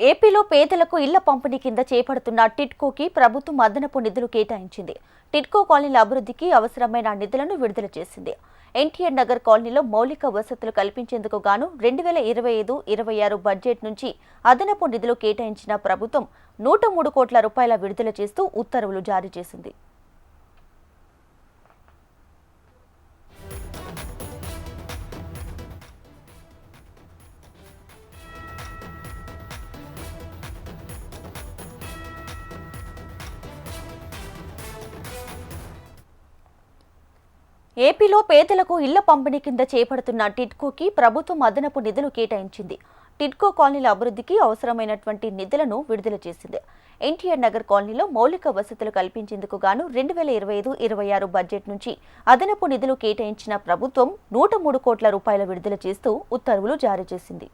ఏపీలో పేదలకు ఇళ్ల పంపిణీ కింద చేపడుతున్న టిడ్కోకి ప్రభుత్వం అదనపు నిధులు కేటాయించింది. టిడ్కో కాలనీల అభివృద్ధికి అవసరమైన నిధులను విడుదల చేసింది. ఎన్టీఆర్ నగర్ కాలనీలో మౌలిక వసతులు కల్పించేందుకు గాను 2025-26 బడ్జెట్ నుంచి అదనపు నిధులు కేటాయించిన ప్రభుత్వం 103 కోట్ల రూపాయల విడుదల చేస్తూ ఉత్తర్వులు జారీ చేసింది. ఏపీలో పేదలకు ఇళ్ల పంపిణీ కింద చేపడుతున్న టిడ్కోకి ప్రభుత్వం అదనపు నిధులు కేటాయించింది. టిడ్కో కాలనీల అభివృద్ధికి అవసరమైనటువంటి నిధులను విడుదల చేసింది. ఎన్టీఆర్ నగర్ కాలనీలో మౌలిక వసతులు కల్పించేందుకు గాను 2025-26 బడ్జెట్ నుంచి అదనపు నిధులు కేటాయించిన ప్రభుత్వం 103 కోట్ల రూపాయల విడుదల చేస్తూ ఉత్తర్వులు జారీ చేసింది.